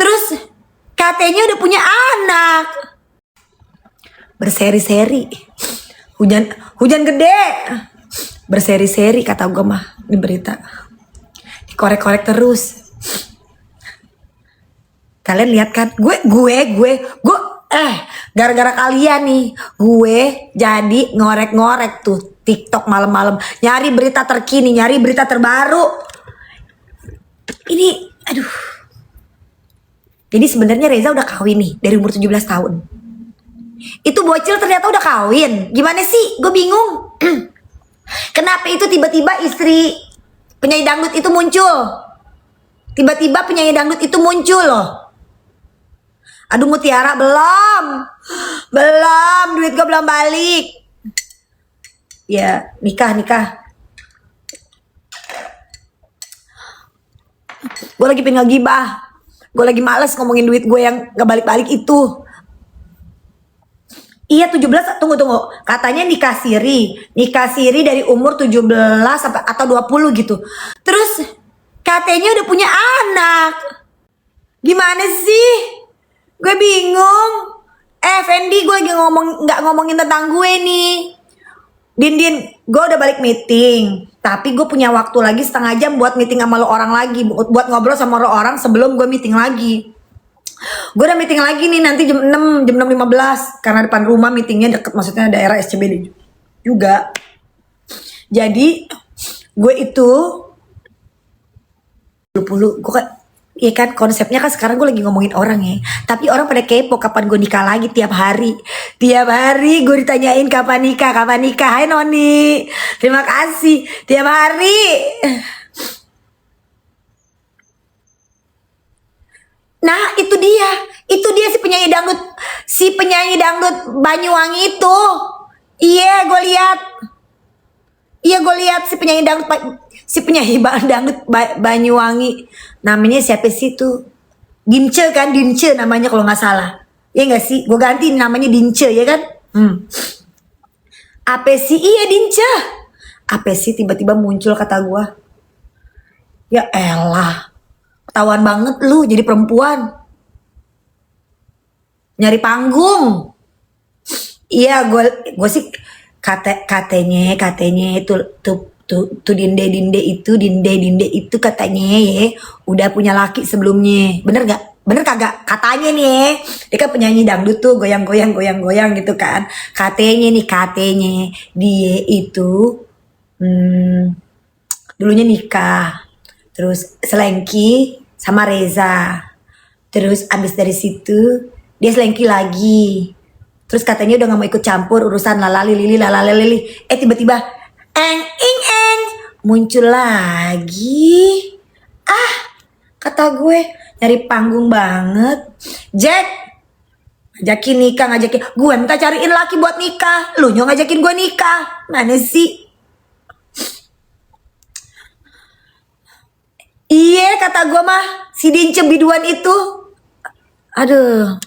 Terus katanya udah punya anak. Berseri-seri. Hujan gede. Berseri-seri kata gue mah di berita. Dikorek-korek terus. Kalian lihat kan? Gara-gara kalian nih, gue jadi ngorek-ngorek tuh TikTok malam-malam, nyari berita terkini, nyari berita terbaru. Ini, aduh. Jadi sebenarnya Reza udah kawin nih dari umur 17 tahun. Itu bocil ternyata udah kawin. Gimana sih? Gue bingung. Kenapa itu tiba-tiba istri penyanyi dangdut itu muncul? Tiba-tiba penyanyi dangdut itu muncul loh. Aduh Mutiara belum, duit gue belum balik. Ya nikah. Gue lagi pengen ngegibah. Gue lagi males ngomongin duit gue yang gak balik-balik itu. Iya 17, tunggu. Katanya nikah siri dari umur 17 sampai atau 20 gitu. Terus katanya udah punya anak. Gimana sih? Gue bingung. Fendi, gue lagi nggak ngomongin tentang gue nih. Din, gue udah balik meeting. Tapi gue punya waktu lagi setengah jam buat meeting sama lo orang lagi. Buat ngobrol sama lo orang sebelum gue meeting lagi. Gue udah meeting lagi nih nanti jam 6.15. Karena depan rumah meetingnya deket, maksudnya daerah SCBD juga. Jadi gue itu 20, gue kan, ya kan konsepnya kan sekarang gue lagi ngomongin orang ya. Tapi orang pada kepo kapan gue nikah lagi tiap hari. Tiap hari gue ditanyain kapan nikah. Hai Noni, terima kasih. Tiap hari. Nah itu dia si penyanyi dangdut Banyuwangi itu. Iya gue lihat si penyanyi dangdut Banyuwangi. Namanya siapa sih tuh? Dince namanya kalau nggak salah. Iya nggak sih? Gue ganti namanya Dince ya kan? Apa sih? Iya Dince. Apa sih tiba-tiba muncul kata gue? Ya elah. Ketahuan banget lu jadi perempuan. Nyari panggung. Iya gue sih katanya itu tuh dinde itu katanya ya udah punya laki sebelumnya. Bener kagak? Katanya nih dia kan penyanyi dangdut tuh goyang gitu kan. Katanya dia itu dulunya nikah, terus selengki sama Reza, terus abis dari situ dia selengki lagi, terus katanya udah gak mau ikut campur urusan lalalili. Tiba-tiba eng muncul lagi. Kata gue nyari panggung banget. Jack ngajakin gue minta cariin laki buat nikah, lu nyong ngajakin gue nikah. Mana sih? Iya kata gue mah si Dince biduan itu. Aduh.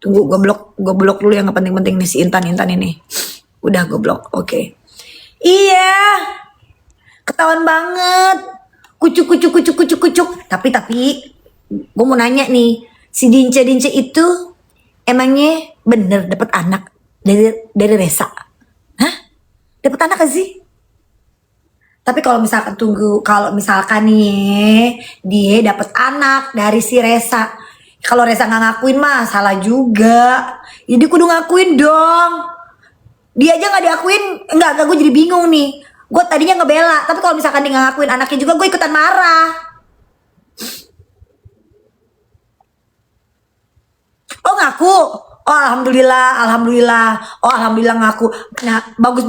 Tunggu gue blok dulu yang gak penting-penting nih si Intan ini. Udah gue blok. Oke. Iya. Ketahuan banget. Kucuk. Tapi gue mau nanya nih, si Dince itu emangnya bener dapet anak dari Reza? Hah? Dapet anak gak sih? Tapi kalau misalkan nih dia dapet anak dari si Reza, kalau Reza nggak ngakuin mah salah juga. Jadi kudu ngakuin dong. Dia aja nggak diakuin, enggak gue jadi bingung nih. Gue tadinya ngebela, tapi kalau misalkan dia nggak ngakuin anaknya juga, gue ikutan marah. Oh ngaku. Oh alhamdulillah. Oh alhamdulillah ngaku. Nah bagus.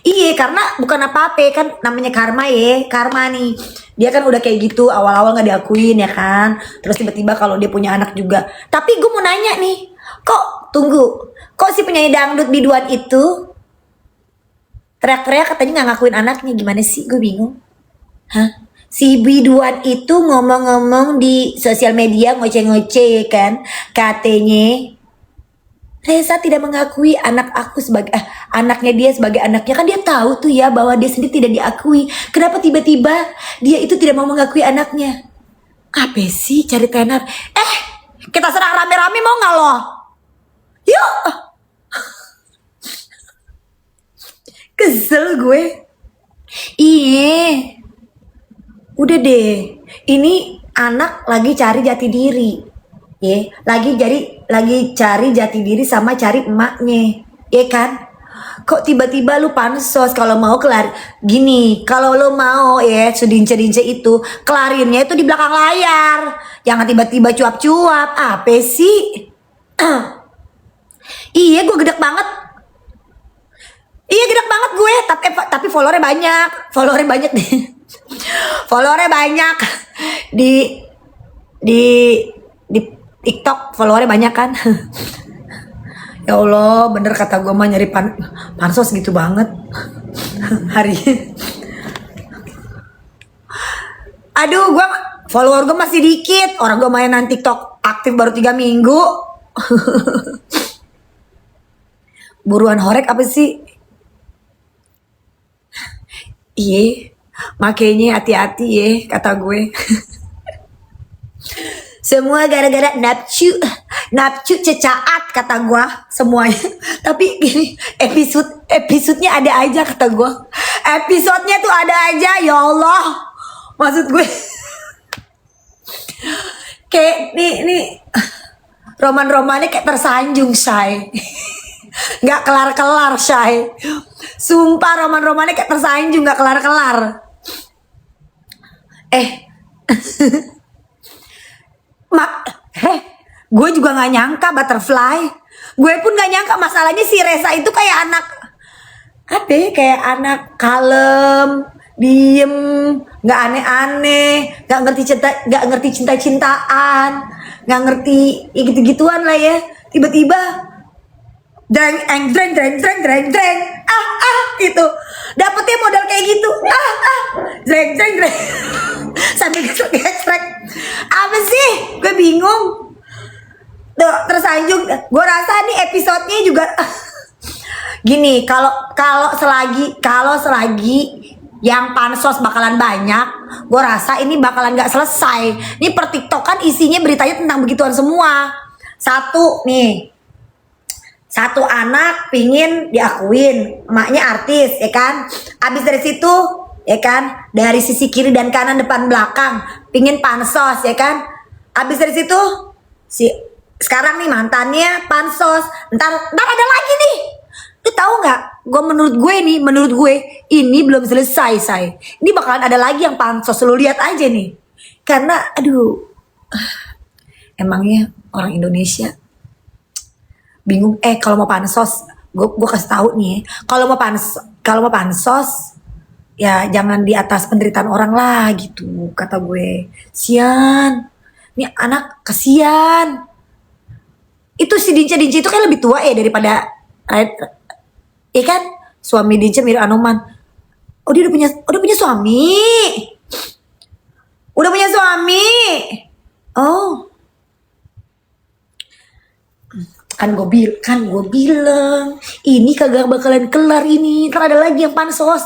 Iya karena bukan apa-apa kan, namanya karma ya. Karma nih. Dia kan udah kayak gitu awal-awal nggak diakuin ya kan. Terus tiba-tiba kalau dia punya anak juga. Tapi gue mau nanya nih, kok si penyanyi dangdut biduan itu teriak-teriak katanya nggak ngakuin anaknya? Gimana sih? Gue bingung. Hah? Si biduan itu ngomong-ngomong di sosial media ngoceh-ngoceh ya kan, katanya Reza tidak mengakui anaknya dia sebagai anaknya. Kan dia tahu tuh ya bahwa dia sendiri tidak diakui. Kenapa tiba-tiba dia itu tidak mau mengakui anaknya? Apa sih cari tenar? Kita serang rame-rame mau nggak lo? Yuk. Kesel gue. Iya. Udah deh. Ini anak lagi cari jati diri. Ya, lagi cari jati diri sama cari emaknya. Ya kan? Kok tiba-tiba lu pansos kalau mau kelar gini, kalau lu mau ya sedince-dince itu kelarinnya itu di belakang layar, jangan tiba-tiba cuap-cuap. Apa sih? Iya, gue gedek banget. Iya, gedek banget gue. Tapi followernya banyak nih. Followernya banyak di di di TikTok, followernya banyak kan. Ya Allah, bener kata gue mah nyari pansos gitu banget. Hari. Aduh, gue follower gue masih dikit. Orang gue mainan TikTok aktif baru 3 minggu. Buruan horek apa sih? Iya, makanya hati-hati ya kata gue. Semua gara-gara napcu cecaat kata gue semuanya. Tapi gini, episodenya ada aja kata gue. Episodenya tuh ada aja, ya Allah. Maksud gue kayak nih roman-romannya kayak tersanjung, say. Nggak kelar-kelar, say. Sumpah roman-romannya kayak tersanjung, nggak kelar-kelar. Gue juga nggak nyangka Butterfly. Gue pun nggak nyangka, masalahnya si Reza itu kayak anak apa ya, kayak anak kalem, diem, nggak aneh-aneh, nggak ngerti cinta-cintaan, nggak ngerti ya gitu-gituan lah ya. Tiba-tiba dreng gitu, dapetnya modal kayak gitu, dreng sambil gesrek. Apa sih? Gue bingung. Tuh, tersanjung. Gue rasa nih episodenya juga gini, kalau selagi yang pansos bakalan banyak, gue rasa ini bakalan nggak selesai. Ini per TikTok kan isinya beritanya tentang begituan semua. Satu anak pingin diakuin, emaknya artis, ya kan? Abis dari situ, ya kan? Dari sisi kiri dan kanan, depan belakang, pingin pansos, ya kan? Abis dari situ, sekarang nih mantannya pansos. Ntar ada lagi nih. Lu tahu nggak? Menurut gue ini belum selesai, say. Ini bakalan ada lagi yang pansos. Lu lihat aja nih. Karena, aduh, emangnya orang Indonesia bingung. Kalau mau pansos, gue kasih tahu nih. Kalau mau pansos, ya jangan di atas penderitaan orang lah gitu, kata gue. Sian, ini anak kasian. Itu si Dince itu kan lebih tua ya daripada ya kan? Suami Dince mirip Anoman. Oh, dia udah punya suami. Udah punya suami. Oh. Kan gue bilang ini kagak bakalan kelar ini, ntar ada lagi yang pansos.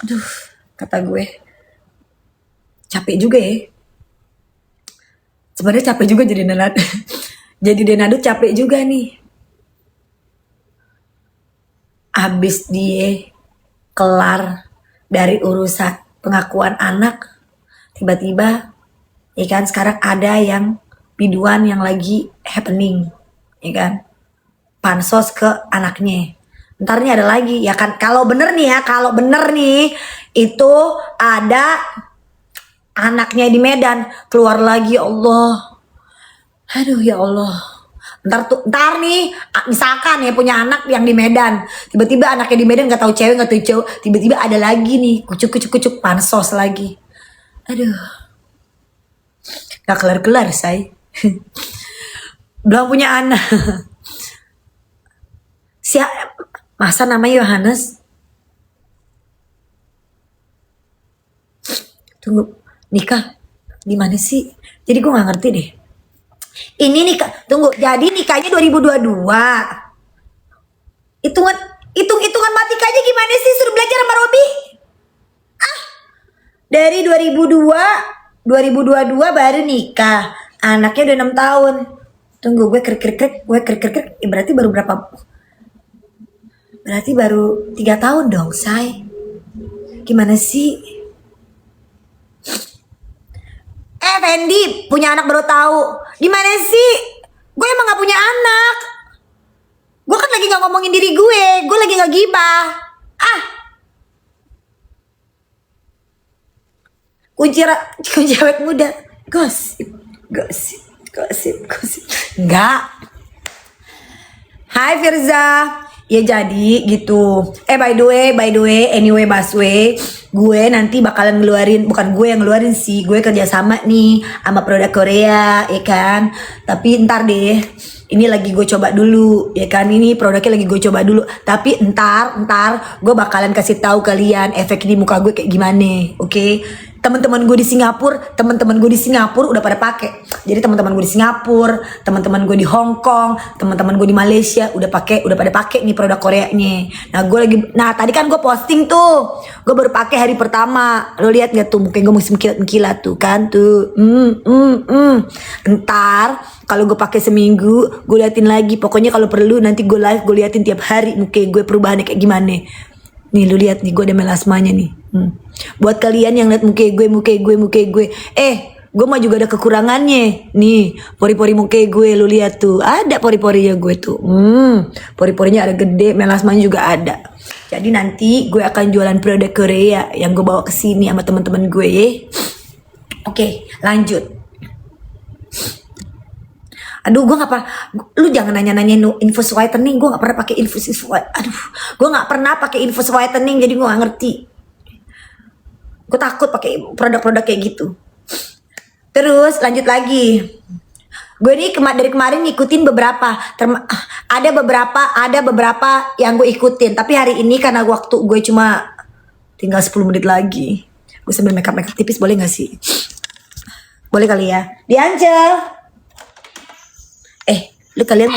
Aduh, kata gue capek juga ya. Sebenarnya capek juga jadi Denadut capek juga nih. Abis dia kelar dari urusan pengakuan anak, tiba-tiba ya kan sekarang ada yang biduan yang lagi happening, ya kan, pansos ke anaknya. Ntar nih ada lagi, ya kan, kalau bener nih itu ada anaknya di Medan keluar lagi. Allah, aduh ya Allah. Ntar nih misalkan ya punya anak yang di Medan, tiba-tiba anaknya di Medan nggak tahu cewek nggak tahu cowok, tiba-tiba ada lagi nih kucuk pansos lagi. Aduh, nggak kelar-kelar, say. Belum punya anak. Masa namanya Yohanes? Tunggu, nikah gimana sih? Jadi gue nggak ngerti deh. Ini nikah, tunggu. Jadi nikahnya 2022. Hitung-hitungan matikanya gimana sih? Suruh belajar sama Robi. Dari 2002 2022 baru nikah. Anaknya udah 6 tahun. Tunggu, gue krik. Berarti baru berapa? Berarti baru 3 tahun dong, say. Gimana sih? Fendi punya anak baru tahu. Gimana sih? Gue emang gak punya anak. Gue kan lagi gak ngomongin diri gue lagi gak gibah. Kunci awet muda. Gosip. Enggak. Hai Firza. Ya jadi gitu. By the way, anyway Baswe, gue nanti bakalan ngeluarin, bukan gue yang ngeluarin sih, gue kerjasama nih sama produk Korea, ya kan. Tapi ntar deh, ini lagi gue coba dulu, ya kan. Ini produknya lagi gue coba dulu. Tapi ntar gue bakalan kasih tahu kalian efek di muka gue kayak gimana, oke? Teman-teman gue di Singapura udah pada pakai. Jadi teman-teman gue di Singapura, teman-teman gue di Hong Kong, teman-teman gue di Malaysia udah pada pakai nih produk Koreanya. Nah tadi kan gue posting tuh, gue baru pakai hari pertama. Lo lihat nggak tuh muka gue masih mengkilat tuh kan tuh. Ntar kalau gue pakai seminggu, gue liatin lagi. Pokoknya kalau perlu nanti gue live, gue liatin tiap hari muka gue perubahannya kayak gimana. Nih lu lihat nih, gue ada melasmanya nih. Buat kalian yang lihat muka gue, gue mah juga ada kekurangannya. Nih, pori-pori muka gue lu lihat tuh, ada pori-porinya gue tuh. Pori-porinya ada gede, melasmanya juga ada. Jadi nanti gue akan jualan produk Korea yang gue bawa ke sini sama teman-teman gue ya. Oke, lanjut. Aduh, gue gak pernah. Lu jangan nanya-nanya infus whitening. Gue gak pernah pakai infus whitening. Aduh, gue gak pernah pakai infus whitening, jadi gue gak ngerti. Gue takut pakai produk-produk kayak gitu. Terus lanjut lagi. Gue nih dari kemarin ngikutin beberapa. Ada beberapa yang gue ikutin. Tapi hari ini karena waktu gue cuma tinggal 10 menit lagi, gue sambil makeup tipis, boleh gak sih? Boleh kali ya. Diancel. Kalian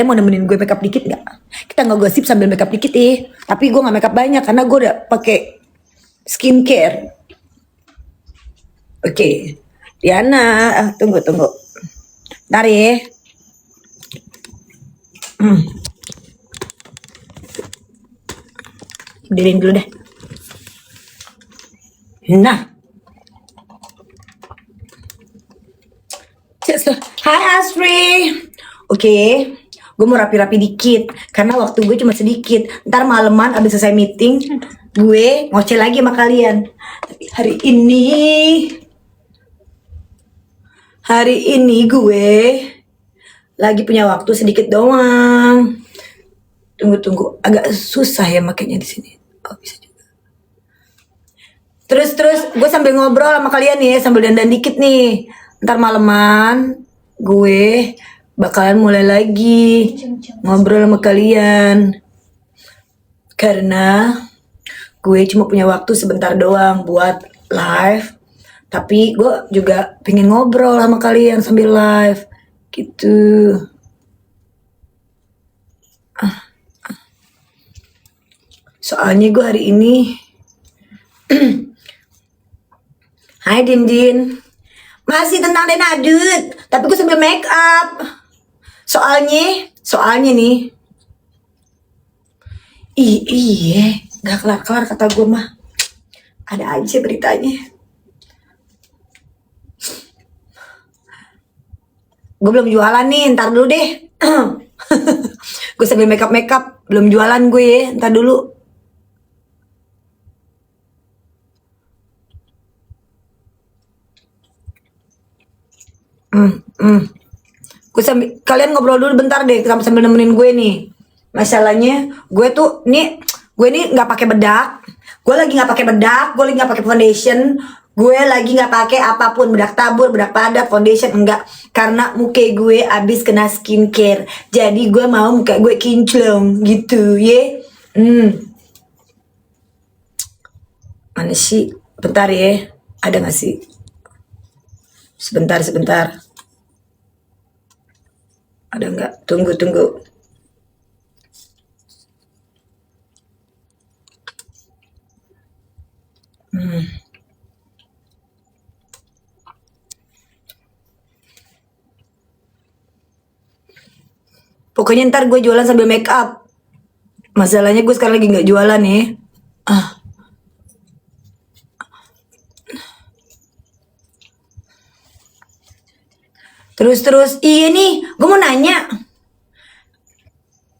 mau nemenin gue makeup dikit nggak? Kita nggak gosip sambil makeup dikit tapi gue nggak makeup banyak karena gue udah pakai skincare. Oke. Diana, tunggu ntar ya. Berdiriin dulu deh. Nah, hai Asri. Oke, gue mau rapi-rapi dikit karena waktu gue cuma sedikit. Ntar maleman abis selesai meeting, gue ngoceh lagi sama kalian. Tapi hari ini gue lagi punya waktu sedikit doang. Tunggu, agak susah ya makanya di sini. Oh, bisa juga. Terus gue sambil ngobrol sama kalian nih, sambil dandan dikit nih. Ntar maleman gue bakalan mulai lagi ngobrol sama kalian karena gue cuma punya waktu sebentar doang buat live, tapi gue juga pengen ngobrol sama kalian sambil live gitu. Soalnya gue hari ini hai Din masih tentang denadut, tapi gue sambil make up. Soalnya nih, iya, nggak kelar kata gue mah. Ada aja beritanya. Gue belum jualan nih, ntar dulu deh. Gue sambil make up, belum jualan gue ya, ntar dulu. Kalian ngobrol dulu bentar deh sambil nemenin gue nih. Masalahnya gue nih nggak pakai bedak. Gue lagi nggak pakai bedak, gue lagi nggak pakai foundation, gue lagi nggak pakai apapun, bedak tabur, bedak padat, foundation enggak, karena muka gue abis kena skincare. Jadi gue mau muka gue kinclong gitu ya. Mana sih? Bentar ya. Ada nggak sih? Sebentar. Ada nggak? Tunggu. Pokoknya ntar gue jualan sambil make up. Masalahnya gue sekarang lagi nggak jualan nih. Ah, terus. Iya nih, gue mau nanya.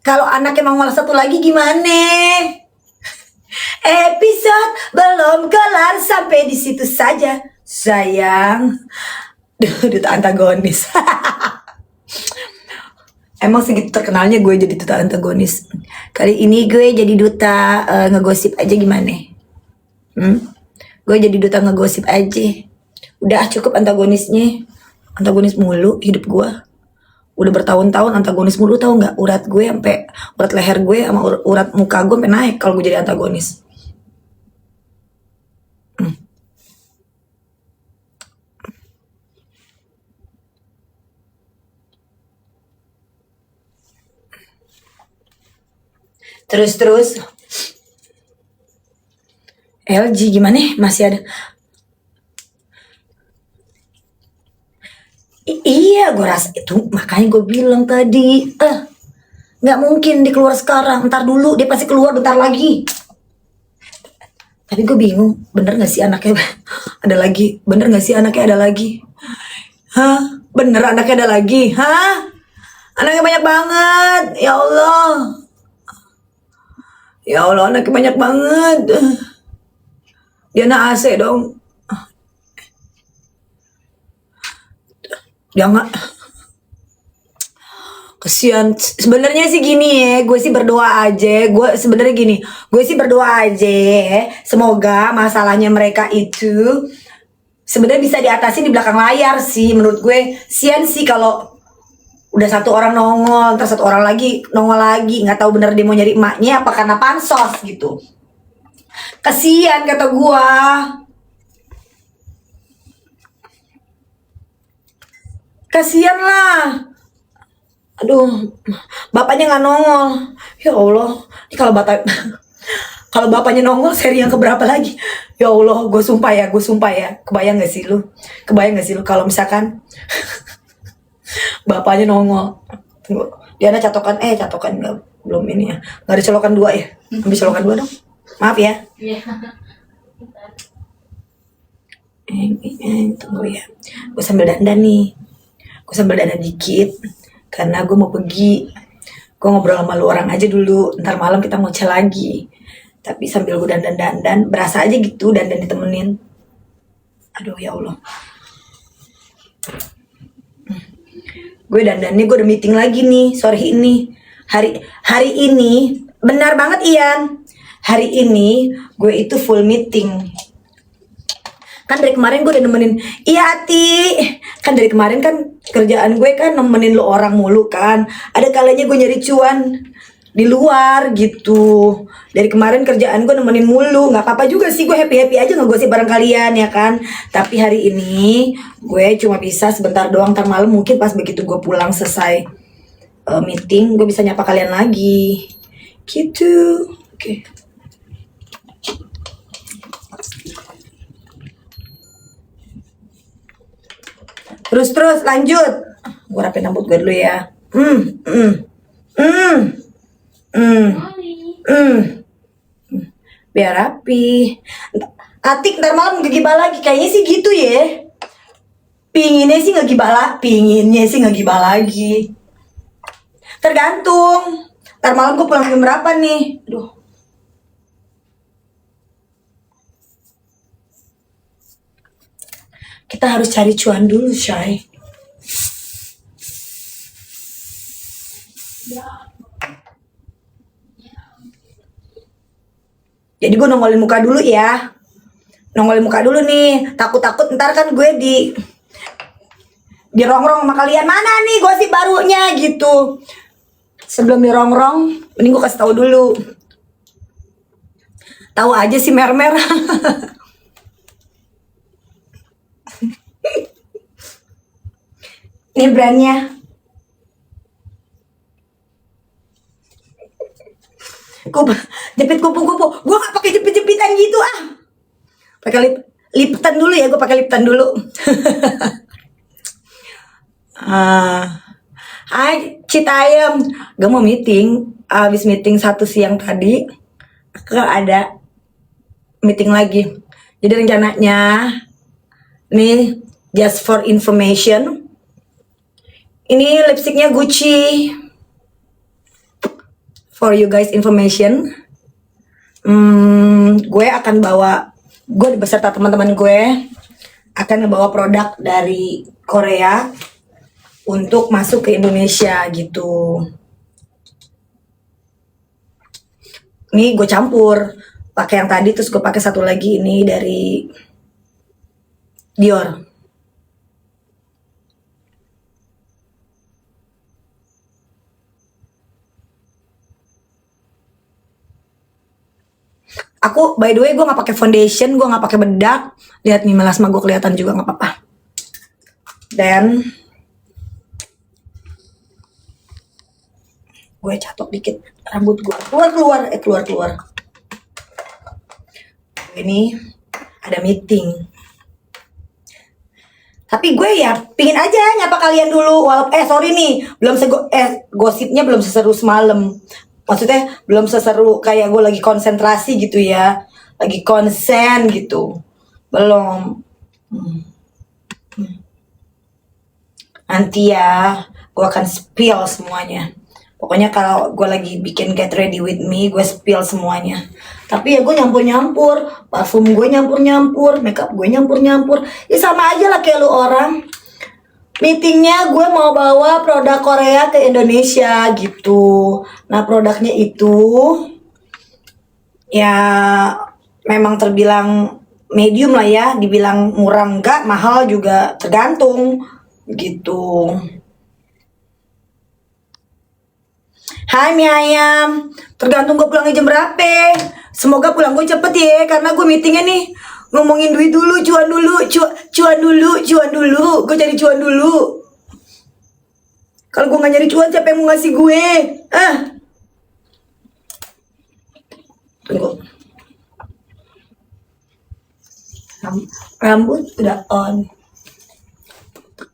Kalau anaknya mau ngolah satu lagi gimana? Episode belum kelar sampai di situ saja, sayang. Duta antagonis. Emang segitu terkenalnya gue jadi duta antagonis. Kali ini gue jadi duta ngegosip aja gimana? Gue jadi duta ngegosip aja. Udah cukup antagonisnya. Antagonis mulu hidup gue. Udah bertahun-tahun antagonis mulu, tahu nggak? Urat gue sampai urat leher gue sama urat muka gue sampai naik kalau gue jadi antagonis. Terus LG gimana? Masih ada. Iya, gue rasa itu makanya gue bilang tadi, nggak mungkin dia keluar sekarang. Ntar dulu dia pasti keluar bentar lagi. Tapi gue bingung, bener nggak sih anaknya ada lagi? Bener nggak sih anaknya ada lagi? Hah? Bener anaknya ada lagi? Hah? Anaknya banyak banget, ya Allah. Ya Allah, anaknya banyak banget. Dia anak AC dong. Jangan. Kesian. Sebenarnya sih gini ya, gue sih berdoa aja. Gue sebenarnya gini, gue sih berdoa aja. Semoga masalahnya mereka itu sebenarnya bisa diatasi di belakang layar sih. Menurut gue, sian sih kalau udah satu orang nongol, terus satu orang lagi nongol lagi, nggak tahu bener dia mau nyari emaknya apa karena pansos gitu. Kesian kata gue. Kasian lah. Aduh, bapaknya nggak nongol. Ya Allah, ini kalau bapak kalau bapaknya nongol seri yang keberapa lagi? Ya Allah, gue sumpah ya. Kebayang gak sih lu? Kalau misalkan bapaknya nongol. Tunggu, dia ada catokan nggak? Belum ini ya. Nggak ada colokan 2 ya? Ambil colokan 2 dong. Maaf ya. Iya. Tunggu ya. Gue sambil dandan nih. Gue sambil dandan dikit. Karena gue mau pergi. Gue ngobrol sama lu orang aja dulu. Ntar malam kita ngoceh lagi. Tapi sambil gue dandan. Berasa aja gitu dandan ditemenin. Aduh ya Allah. Gue dandannya gue udah meeting lagi nih sore ini. Hari ini benar banget Ian. Hari ini gue itu full meeting. Kan dari kemarin gue udah nemenin. Iya Ati. Kan dari kemarin kan kerjaan gue kan nemenin lo orang mulu kan. Ada kalanya gue nyari cuan di luar gitu. Dari kemarin kerjaan gue nemenin mulu. Gak apa-apa juga sih, gue happy-happy aja ngegosip bareng kalian ya kan. Tapi hari ini gue cuma bisa sebentar doang. Ntar malam mungkin pas begitu gue pulang selesai meeting, gue bisa nyapa kalian lagi gitu. Oke. Terus lanjut. Gue rapin rambut gue dulu ya. Biar rapi. Atik ntar malam ngegibah lagi. Kayaknya sih gitu ya. Pinginnya sih ngegibah lagi. Tergantung. Ntar malam gue pulang jam berapa nih. Aduh. Kita harus cari cuan dulu, Shay. Jadi gue nongolin muka dulu ya. Nongolin muka dulu nih. Takut-takut ntar kan gue dirongrong sama kalian. Mana nih gosip barunya gitu. Sebelum dirongrong, mending gue kasih tahu dulu. Tahu aja sih mermer. Ini brandnya. Jepit kupu-kupu. Gue gak pakai jepit-jepitan gitu ah. Pakai lipetan dulu ya. Gue pakai lipetan dulu. Citayam, gak mau meeting. Abis meeting 1 siang tadi, aku ada meeting lagi. Jadi rencananya, nih just for information, ini lipstiknya Gucci. For you guys information, gue akan bawa, gue beserta teman-teman gue akan ngebawa produk dari Korea untuk masuk ke Indonesia gitu. Ini gue campur, pakai yang tadi terus gue pakai satu lagi ini dari Dior. Aku by the way gue nggak pakai foundation, gue nggak pakai bedak. Lihat nih melasma gue kelihatan juga nggak apa-apa. Dan gue catok dikit rambut gue keluar. Ini ada meeting. Tapi gue ya pingin aja nyapa kalian dulu. Sorry nih, gosipnya belum seseru semalam. Maksudnya belum seseru kayak gue lagi konsentrasi gitu ya. Lagi konsen gitu. Belum. Nanti ya, gue akan spill semuanya. Pokoknya kalau gue lagi bikin Get Ready With Me, gue spill semuanya. Tapi ya gue nyampur-nyampur. Parfum gue nyampur-nyampur. Makeup gue nyampur-nyampur. Ya sama aja lah kayak lu orang. Meetingnya gue mau bawa produk Korea ke Indonesia gitu. Nah produknya itu ya memang terbilang medium lah ya. Dibilang murah enggak, mahal juga tergantung gitu. Hai mie ayam, tergantung gue pulangnya jam berapa. Semoga pulang gue cepet ya, karena gue meetingnya nih ngomongin duit dulu, cuan dulu. Gue cari cuan dulu. Kalau gue gak nyari cuan, siapa yang mau ngasih gue? Tunggu. Rambut udah on.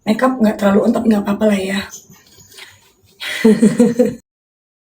Makeup nggak terlalu on, tapi nggak apa-apa lah ya.